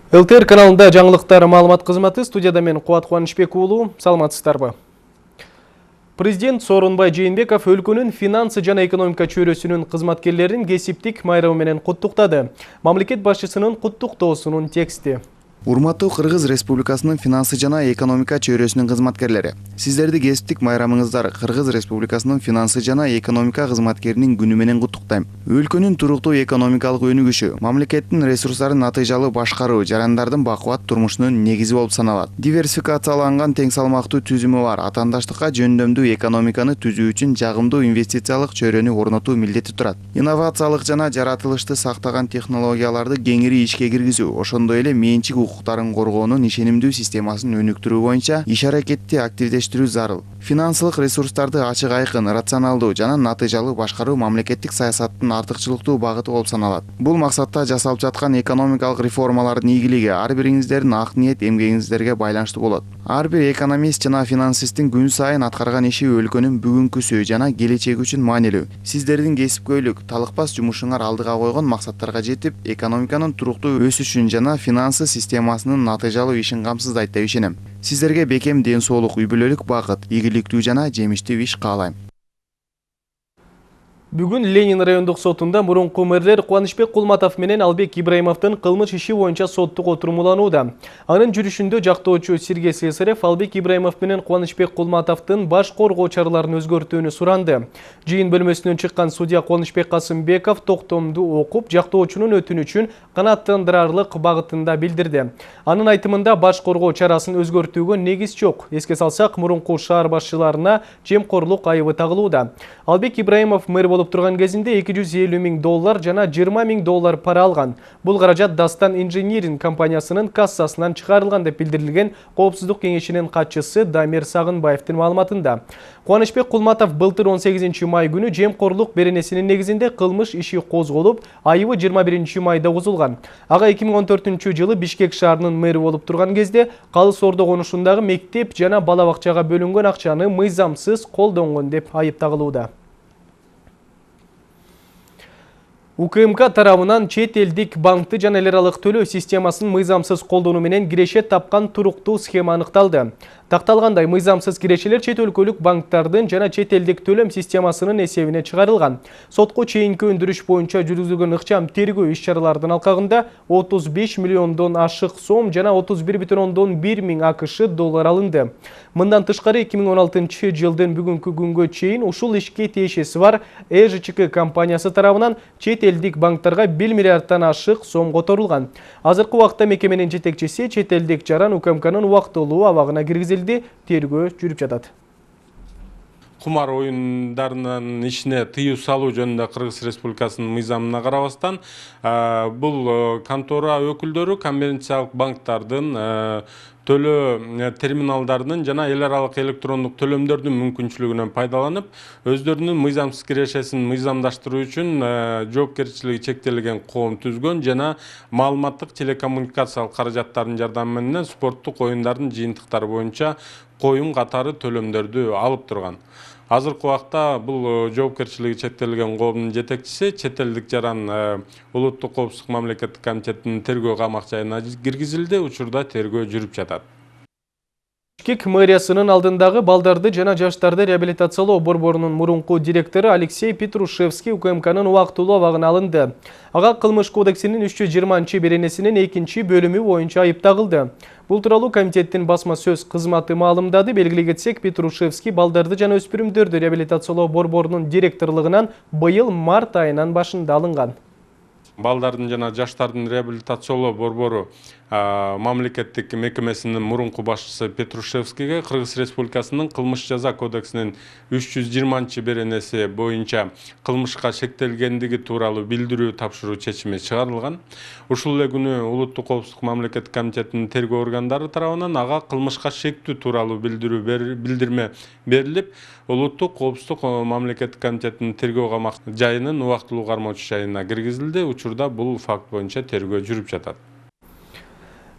ЛТР каналында жаңылыктар маалымат кызматы, студияда мен Кубат Кубанычбек уулу. Саламатсыздарбы? Президент Сооронбай Жээнбеков өлкөнүн финансы жана экономика чөйрөсүнүн кызматкерлерин кесиптик майрамы менен куттуктады. Мамлекет башчысынын куттуктоосунун тексти. Урматтуу Кыргыз Республикасынын финансы жана экономика чөйрөсүнүн кызматкерлери. Сиздерди кесиптик майрамыңыздар Кыргыз Республикасынын финансы жана экономика кызматкеринин күнү менен куттуктайм. Өлкөнүн туруктуу экономикалык өнүгүшү, мамлекеттин ресурстарын натыйжалуу башкаруу жарандардын бакубат турмушунун негизи болуп саналат. Диверсификацияланган тең салмактуу түзүмү бар атаандаштыкка жөндөмдүү экономиканы түзүү үчүн жагымдуу инвестициялык чөйрөнү орнотуу милдети турат. Инновациялык жана жаратылышты сактаган технологияларды кеңири ишке киргизүү, ошондой эле менчик укуктарын коргоонун ишенимдүү системасын өнүктүрүү боюнча иш-аракетти активдештирүү зарыл. Финансылык ресурстарды ачык айкын, рационалдуу жана натыйжалуу башкаруу мамлекеттик саясаттын артыкчылыктуу багыты болуп саналат. Бул максатта жасалып жаткан экономикалык реформалардын ийгилиги ар бириңиздердин ак ниет эмгегиңиздерге байланыштуу болот. Ар бир экономист жана финансисттин күн сайын аткарган иши өлкөнүн бүгүнкүсү жана келечеги үчүн маанилүү. Сиздердин кесипкөйлүк, талыкпас жумушуңар алдыга койгон максаттарга жетип, экономиканын туруктуу өсүшүн жана финансы системасынын натыйжалуу ишин камсыздайт деп ишенем. Сиздерге бекем ден соолук, үй бүлөлүк бакыт, ийгиликтүү жана жемиштүү иш каалайм. Бүгүн Ленин райондук сотунда мурунку мэрлер Кубанычбек Кулматов менен Албек Ибраимовдун кылмыш иши боюнча соттук отурумуланууда. Анын жүрүшүндө жактоочу Сергей Слесарев Албек Ибраимов менен Кубанычбек Кулматовдун баш коргоо чараларын өзгөртүүнү суранды. Жыйын бөлмөсүнөн чыккан судья Кубанычбек Касымбеков токтомду окуп, жактоочунун өтүнүчүн канааттандырарлык багытында билдирди. Анын айтымында баш коргоо чарасын өзгөртүүгө негиз жок. Эске салсак, мурунку шаар башчыларына жемкорлук айыбы тагылууда. Албек Ибраимов мэр болуп турган кезинде $250 000 жана $20 000 пара алган. Бул каражат Дастан инжиниринг компаниясынын кассасынан чыгарылган деп билдирилген Коопсуздук кеңешинин катчысы Дамир Сагынбаевдин маалыматында. Кубанычбек Кулматов былтыр 18 май күнү жемкорлук беренесинин негизинде кылмыш иши козголуп, айыбы 21 майда бузулган. Ага 2014 жылы Бишкек шаарынын мэри болуп турган кезде Калыс Ордо конушундагы мектеп жана бала бакчага бөлүнгөн акчаны мыйзамсыз колдонгон деп айып тагылууда. УКМК тарабынан чет элдик банкты жана эл аралык төлөө системасын мыйзамсыз колдонуу менен киреше тапкан туруктуу схема аныкталды. Такталгандай, мыйзамсыз кирешелер чет өлкөлүк банктардын жана чет элдик төлөм системасынын эсебине чыгарылган. Сотко чейинки өндүрүш боюнча жүргүзүлгөн ыкчам тергөө иш-чаралардын алкагында 35 миллиондон ашык сом жана 31,1 миң АКШ доллар алынды. Мындан тышкары 2016 жылдын бүгүнкү күнгө чейин ушул ишке тиешеси бар ЭЖЧК компаниясы тарабынан чет элдик банктарга 1 миллиардтан ашык сом которулган. Азыркы убакта мекеменин жетекчиси чет элдик жаран УКМКнын убактылуу абагына киргизилди. Тергөө жүрүп жатат. Кумар оюндарынын ишине тыюу салуу жөнүндө Кыргыз Республикасынын мыйзамына карабастан бул контора өкүлдөрү коммерциялык банктардын төлөө терминалдарынын жана эл аралык электрондук төлөмдөрдүн мүмкүнчүлүгүнөн пайдаланып, өздөрүнүн мыйзамсыз кирешесин мыйзамдаштыруу үчүн жоопкерчилиги чектелген коом түзгөн жана маалыматтык телекоммуникациялык каражаттардын жардамы менен спорттук оюндардын жыйынтыктары боюнча коюм катары төлөмдөрдү алып турган. Азыркы убакта бул жоопкерчилиги чектелген коомдун жетекчиси чет элдик жаран Улуттук коопсуздук мамлекеттик комитетинин тергөө камак жайына киргизилди. Учурда тергөө жүрүп жатат. Бишкек мэриясынын алдындагы балдарды жана жаштарды реабилитациялоо борборунун мурунку директору Алексей Петрушевский УКМКнын убактылуу абагына алынды. Ага кылмыш кодексинин 320 беренесинин 2 бөлүмү боюнча айып тагылды. Бул тууралуу комитеттин басма сөз кызматы маалымдады. Белгилей кетсек, Петрушевский балдарды жана өспүрүмдөрдү реабилитациялоо борборунун директорлугунан быйыл март айынан башында алынган. Балдардын жана жаштардын реабилитациялоо борбору мамлекеттик мекемесинин мурунку башчысы Петрушевскийге Кыргыз Республикасынын кылмыш жаза кодексинин 320 беренеси боюнча кылмышка шектелгендиги тууралуу билдирүү тапшыруу чечими чыгарылган. Ушул эле күнү Улуттук коопсуздук мамлекеттик комитетинин тергөө органдары тарабынан ага кылмышка шектүү тууралуу билдирме берилип, Улуттук коопсуздук мамлекеттик комитетинин тергөө камак жайынын убактылуу кармоочу жайына киргизилди. Учурда бул факт боюнча тергөө жүрүп жатат.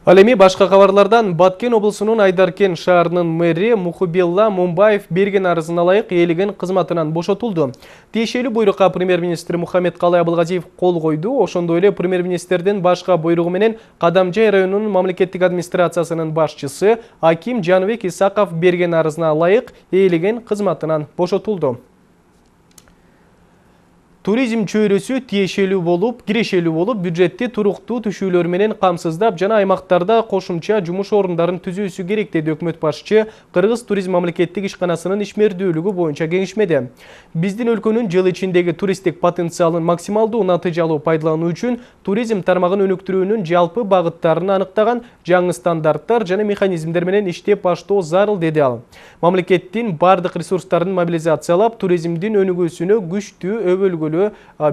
Ал эми башка кабарлардан Баткен облусунун Айдаркен шаарынын мэри Мухубилла Мумбаев берген арызына ылайык ээлеген кызматынан бошотулду. Тиешелүү буйрукка премьер-министр Мухаммед Калай Абылгазиев кол койду. Ошондой эле премьер-министрдин башка буйругу менен Кадамжай районунун мамлекеттик администрациясынын башчысы Аким Жаныбек Исаков берген арызына ылайык ээлеген кызматынан бошотулду. Туризм чөйрөсү тиешелүү болуп, кирешелүү болуп, бюджетти туруктуу түшүүлөр менен камсыздап жана аймактарда кошумча жумуш орундарын түзүүсү керек деди өкмөт башчы Кыргыз туризм мамлекеттик ишканасынын ишмердүүлүгү боюнча кеңешмеде. Биздин өлкөнүн жыл ичиндеги туристтик потенциалын максималдуу натыйжалуу пайдалануу үчүн туризм тармагын өнүктүрүүнүн жалпы багыттарын аныктаган жаңы стандарттар жана механизмдер менен иштеп баштоо зарыл деди ал. Мамлекеттин бардык ресурстарын мобилизациялап, туризмдин өнүгүүсүнө күчтүү өбөлгөлүү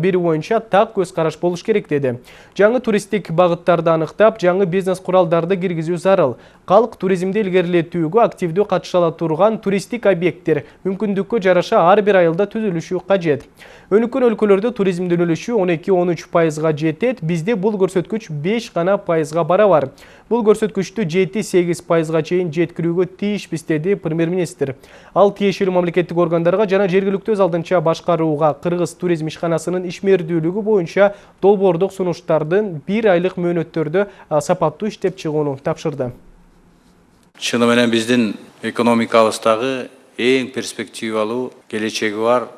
бир боюнча так көз караш болуш керек деди. Жаңы туристтик багыттарды аныктап, жаңы бизнес куралдарды киргизүү зарыл. Калк туризмди илгерилетүүгө активдүү катыша ала турган туристтик объекттер мүмкүндүккө жараша ар бир айылда түзүлүшү кажет. Өнүккөн өлкөлөрдө туризмдин үлүшү 12-13%га жетет, бизде бул көрсөткүч 5% барабар. Бул көрсөткүчтү 7-8%га чейин жеткирүүгө тийишпиз деди премьер-министр. Ал тиешелүү мамлекеттик органдарга жана жергиликтүү өз алдынча башкарууга Кыргыз туризм ишканасынын ишмердүүлүгү боюнча долбоордук сунуштардын 1 айлык мөөнөттөрдө сапаттуу иштеп чыгууну тапшырды. Чыны менен биздин экономикабыздагы эң перспективалуу келечеги бар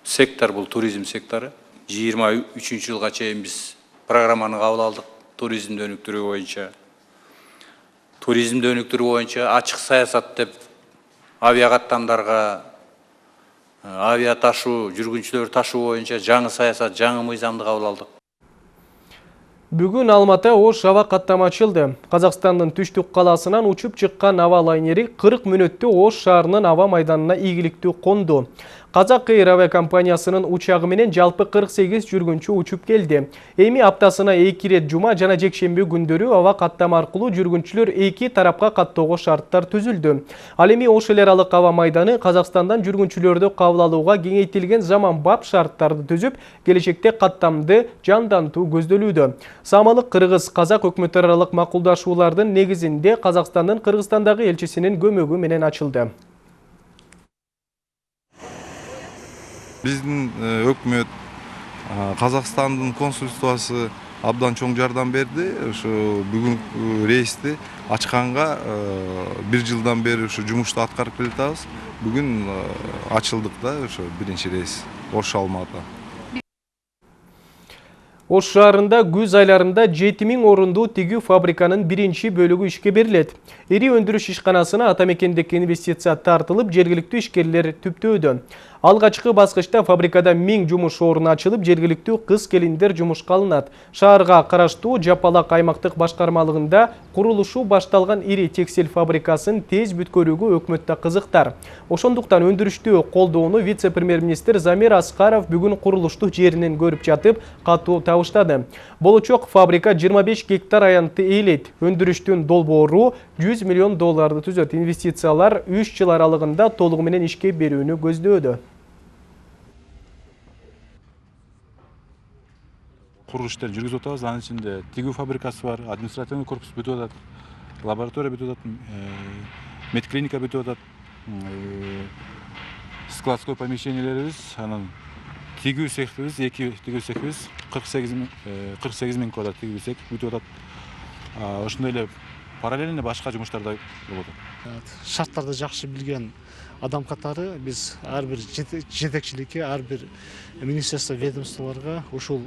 сектор бул туризм сектору. 23 жылга чейин биз программаны кабыл алдык туризмди өнүктүрүү боюнча. Туризмди өнүктүрүү боюнча ачык саясат деп авиакаттамдарга авиа ташуу, жүргүнчүлөр ташуу боюнча жаңы саясат, жаңы мыйзамды кабыл алдык. Бүгүн Алматы Ош аба каттама ачылды. Казакстандын түштүк калаасынан учуп чыккан аба лайнери 40 мүнөттө Ош шаарынын аба майданына ийгиликтүү конду. Казак Эйр авиакомпаниясынын учагы менен жалпы 48 жүргүнчү учуп келди. Эми аптасына 2 рет жума жана жекшемби күндөрү аба каттама аркылуу жүргүнчүлөр 2 тарапка каттоого шарттар түзүлдү. Ал эми Ош эл аралык аба майданы Казакстандан жүргүнчүлөрдү кабыл алууга кеңейтилген заманбап шарттарды түзүп, келечекте каттамды жандантуу көздөлүүдө. Самалык Кыргыз-Казак өкмөттөр аралык макулдашуулардын негизинде Казакстандын Кыргызстандагы элчисинин көмөгү менен ачылды. Биздин өкмөт Казакстандын консульствосы абдан чоң жардам берди. Ошо бүгүнкү рейсти ачканга 1 жылдан бери ушу жумушту аткарып келатабыз. Бүгүн ачылдык да ошо биринчи рейс Ош Алматы. Ош шаарында күз айларында 7000 орундуу тигүү фабриканын биринчи бөлүгү ишке берилет. Ири өндүрүш ишканасына ата мекендеги инвестиция тартылып, жергиликтүү ишкерлер түптөөдө. Алгачкы баскычта фабрикада 1000 жумуш орunu ачылып, жергиликтүү кыз-келиндер жумушка алынат. Шаарга караштуу Жапалак аймактык башкармалыгында курулушу башталган ири текстиль фабрикасын тез бүткөрүүгө өкмөттө кызыктар. Ошондуктан өндүрүштү колдоону вице-премьер-министр Замир Аскаров бүгүн курулушту жеринен көрүп жатып, катуу табыштады. Болочок фабрика 25 гектар аянтты ээлейт. Өндүрүштүн долбоору $100 миллион түзөт. Инвестициялар 3 жыл аралыгында толугу менен ишке берүүнү көздөөдө. Курулуш иштерин жүргүзүп атабыз. Анын ичинде тигүү фабрикасы бар, административный корпус бүтүп атат, лаборатория бүтүп атат, медклиника бүтүп атат, складской помещениелерибиз, анан тигүү цехибиз, 2 тигүү цехибиз 48 миң квадрат тигүү цех бүтүп атат. Ошондой эле параллельно башка жумуштар да болуп атат. Шарттарды жакшы билген адам катары биз ар бир жетекчиликке, ар бир министерство, ведомстволорго ушул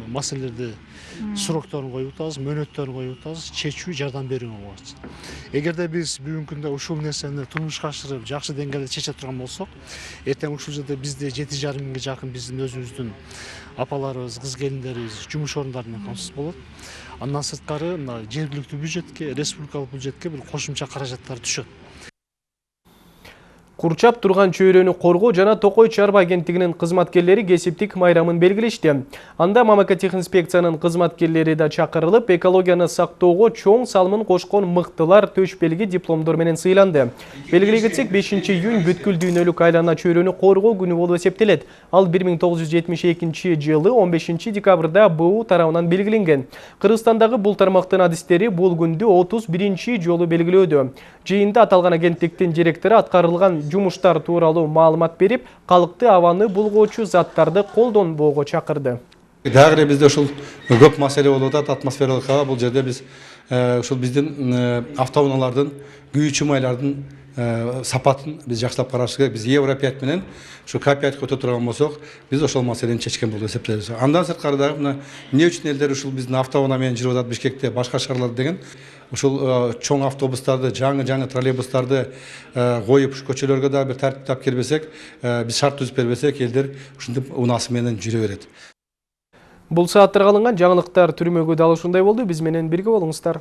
маселелерди срокторун коюп атабыз, мөөнөттөрүн коюп атабыз, чечүү, жардам берүүгө болот. Эгерде биз бүгүнкү күндө ушул нерсени турмушка ашырып, жакшы деңгээлде чече турган болсок, эртең ушул жерде бизде 7,5 миңге жакын биздин өзүбүздүн апаларыбыз, кыз-келиндерибиз жумуш орундары менен камсыз болот. Андан сырткары жергиликтүү бюджетке, республикалык бюджетке бир кошумча каражаттар түшөт. Курчап турган чөйрөнү коргоо жана Токой чарба агенттигинин кызматкерлери кесиптик майрамын белгилешти. Анда мамлекеттик кызматкерлери да чакырылып, экологияны сактоого чоң салымын кошкон мыктылар төшпелги дипломдор менен сыйланды. Белгилей кетсек, 5-июнь бүткүл дүйнөлүк айлана чөйрөнү коргоо күнү болуп эсептелет. Ал 1972 жылы 15 декабрда БУ тарабынан белгиленген. Кыргызстандагы бул тармактын адистери бул күндү 31 жолу белгилөөдө. Жыйында аталган агенттиктин директору аткарылган жумуштар тууралуу маалымат берип, калкты абаны булгоочу заттарды колдонбоого чакырды. Дагы бизде ушул көп маселе болуп атат, атмосфералык аба. Бул жерде биз ушул биздин автоунаалардын, күйүүчү майлардын сапатын биз жакшылап караш керек. Биз Евро 5 менен ушу К5 өтө турган болсок, биз ошол маселени чечкен болуп эсептейбиз. Андан сырткары дагы мына эмне үчүн элдер ушул биздин автоунаа менен жүрүп атат Бишкекте, башка шаарларда деген ушул чоң автобустарды, жаңы троллейбустарды коюп көчөлөргө да бир тартиптап келбесек, биз шарт түзүп бербесек, элдер ушинтип унаасы менен жүрө берет. Бул сааттарга алынган жаңылыктар түрмөгү дал ушундай болду. Биз менен бирге болуңуздар.